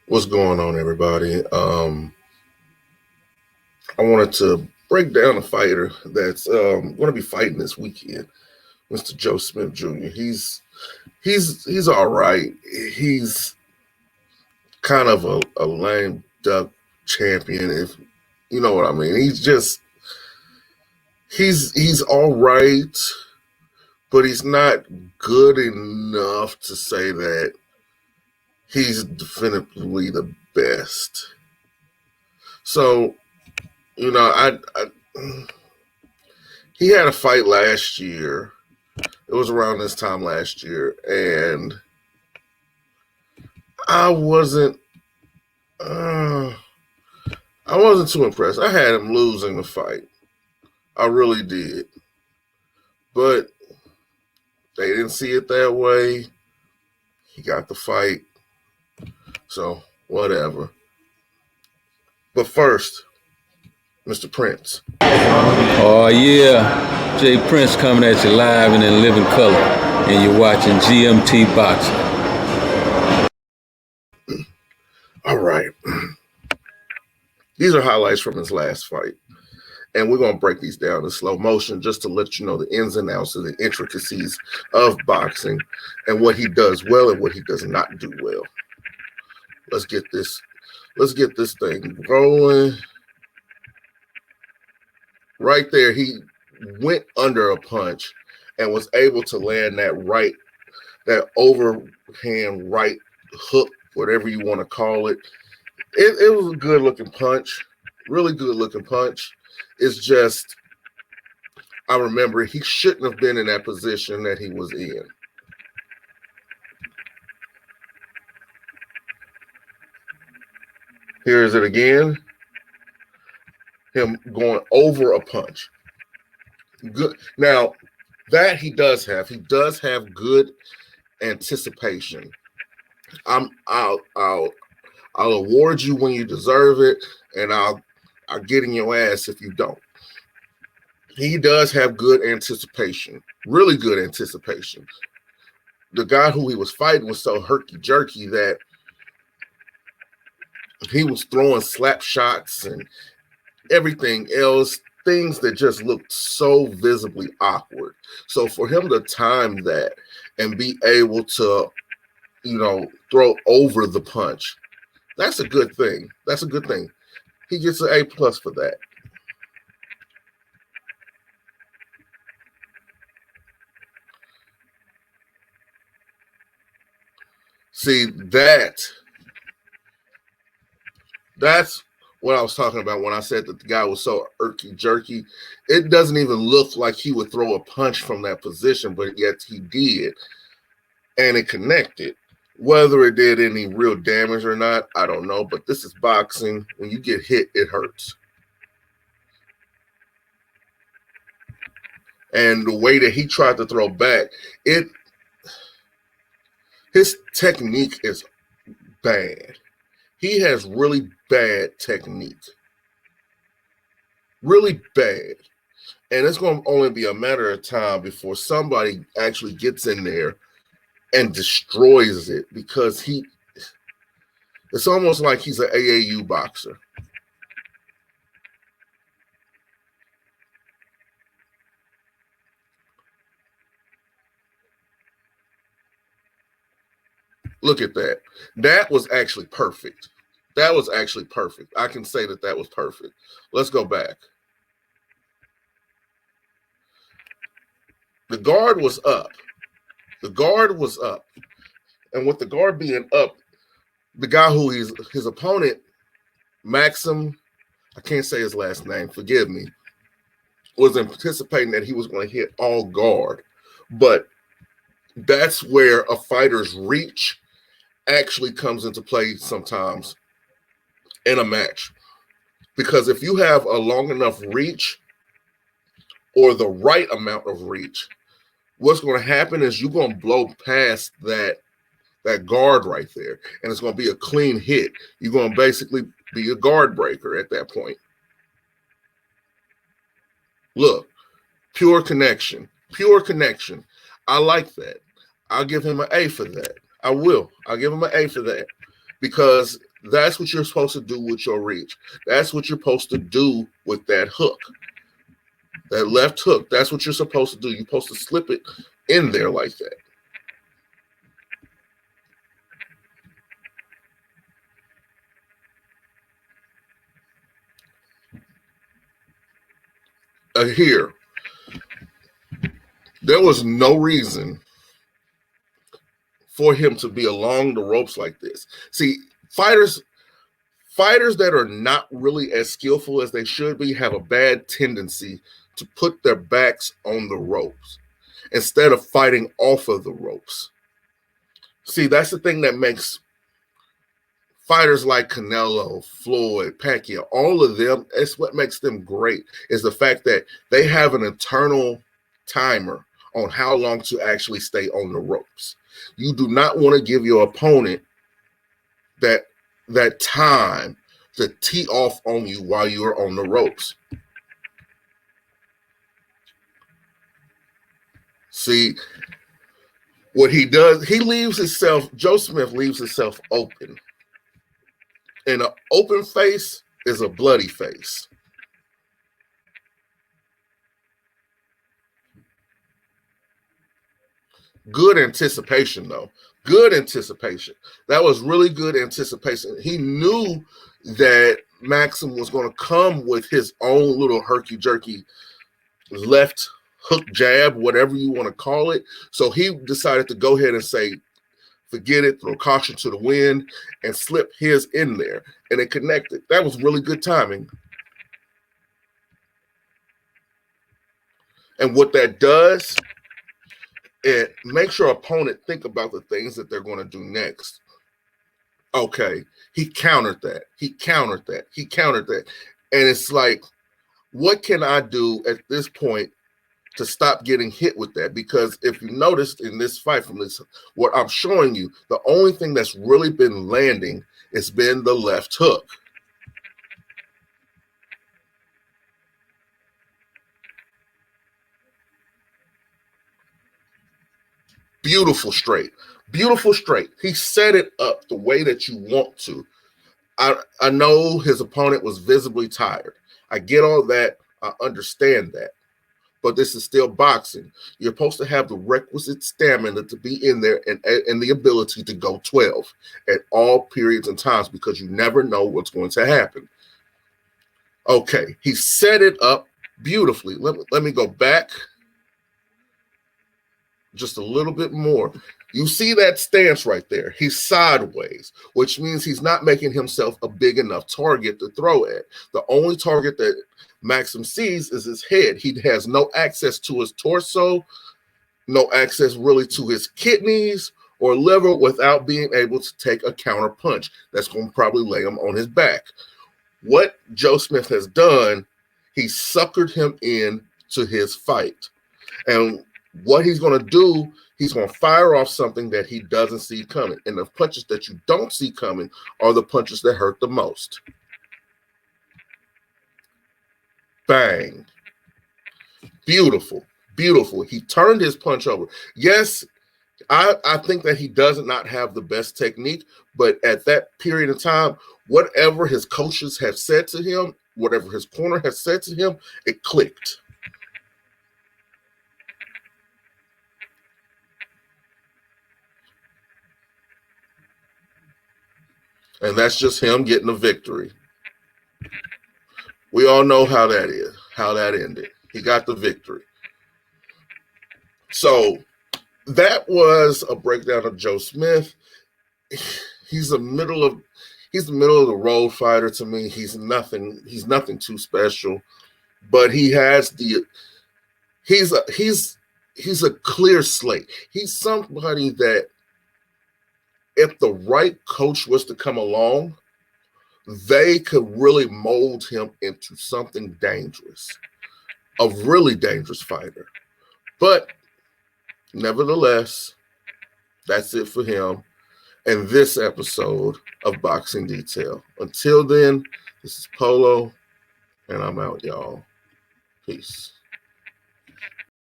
What's going on, everybody? I wanted to break down a fighter that's going to be fighting this weekend, Mr. Joe Smith Jr. He's all right. He's kind of a lame duck champion, if you know what I mean. He's all right, but he's not good enough to say that he's definitively the best. So I he had a fight last year. It was around this time last year, and I wasn't uh, I wasn't too impressed. I had him losing the fight. I really did, but they didn't see it that way. He got the fight, so whatever. But first, Mr. Prince. Oh yeah, Jay Prince coming at you live and in living color, and you're watching GMT Boxing. All right. These are highlights from his last fight. And we're going to break these down in slow motion just to let you know the ins and outs of the intricacies of boxing and what he does well and what he does not do well. Let's get this thing rolling. Right there, he went under a punch and was able to land that overhand right hook, whatever you want to call it. It was a good looking punch, really good looking punch. It's just, I remember he shouldn't have been in that position that he was in. Here is it again. Him going over a punch. Good. Now, that he does have. He does have good anticipation. I'll award you when you deserve it, and I'll get in your ass if you don't. He does have good anticipation, really good anticipation. The guy who he was fighting was so herky-jerky that he was throwing slap shots and everything else, things that just looked so visibly awkward. So for him to time that and be able to, throw over the punch, that's a good thing. That's a good thing. He gets an A+ for that. See, that's what I was talking about when I said that the guy was so irky-jerky. It doesn't even look like he would throw a punch from that position, but yet he did. And it connected. Whether it did any real damage or not, I don't know. But this is boxing. When you get hit, it hurts. And the way that he tried to throw back, his technique is bad. He has really bad technique. Really bad. And it's going to only be a matter of time before somebody actually gets in there and destroys it, because it's almost like he's an AAU boxer. Look at that. That was actually perfect. That was actually perfect. I can say that was perfect. Let's go back. The guard was up. The guard was up. And with the guard being up, the guy who his opponent, Maxim, I can't say his last name, forgive me, was anticipating that he was going to hit all guard. But that's where a fighter's reach actually comes into play sometimes in a match. Because if you have a long enough reach or the right amount of reach, what's going to happen is you're going to blow past that guard right there, and it's going to be a clean hit. You're going to basically be a guard breaker at that point. Look, pure connection. Pure connection. I like that. I'll give him an A for that. I will. I'll give him an A for that, because That's what you're supposed to do with your reach. That's what you're supposed to do with that hook. That left hook. That's what you're supposed to do. You're supposed to slip it in there like that. Here, there was no reason for him to be along the ropes like this. See, fighters that are not really as skillful as they should be have a bad tendency to put their backs on the ropes instead of fighting off of the ropes. See, that's the thing that makes fighters like Canelo, Floyd, Pacquiao, all of them, it's what makes them great, is the fact that they have an internal timer on how long to actually stay on the ropes. You do not want to give your opponent that time to tee off on you while you're on the ropes. See, what he does, Joe Smith leaves himself open. And an open face is a bloody face. Good anticipation, though. Good anticipation. That was really good anticipation. He knew that Maxim was going to come with his own little herky-jerky left hook jab, whatever you want to call it. So he decided to go ahead and say, forget it, throw caution to the wind, and slip his in there. And it connected. That was really good timing. And what that does, it makes your opponent think about the things that they're going to do next. Okay, he countered that. He countered that. He countered that. And it's like, what can I do at this point to stop getting hit with that? Because if you noticed in this fight from this, what I'm showing you, the only thing that's really been landing has been the left hook. Beautiful straight. Beautiful straight. He set it up the way that you want to. I know his opponent was visibly tired. I get all that. I understand that. But this is still boxing. You're supposed to have the requisite stamina to be in there and the ability to go 12 at all periods and times, because you never know what's going to happen. Okay, he set it up beautifully. Let me go back just a little bit more. You see that stance right there. He's sideways, which means he's not making himself a big enough target to throw at. The only target that Maxim sees is his head. He has no access to his torso, no access really to his kidneys or liver without being able to take a counter punch. That's going to probably lay him on his back. What Joe Smith has done, he suckered him in to his fight. And what he's going to do, he's going to fire off something that he doesn't see coming. And the punches that you don't see coming are the punches that hurt the most. Bang. Beautiful. Beautiful. He turned his punch over. Yes, I think that he does not have the best technique, but at that period of time, whatever his coaches have said to him, whatever his corner has said to him, it clicked. And that's just him getting a victory. We all know how that is, how that ended. He got the victory. So that was a breakdown of Joe Smith. He's the middle of the road fighter to me. He's nothing too special, but he's a clear slate. He's somebody that, if the right coach was to come along, they could really mold him into something dangerous, a really dangerous fighter. But nevertheless, that's it for him in this episode of Boxing Detail. Until then, this is Polo, and I'm out, y'all. Peace.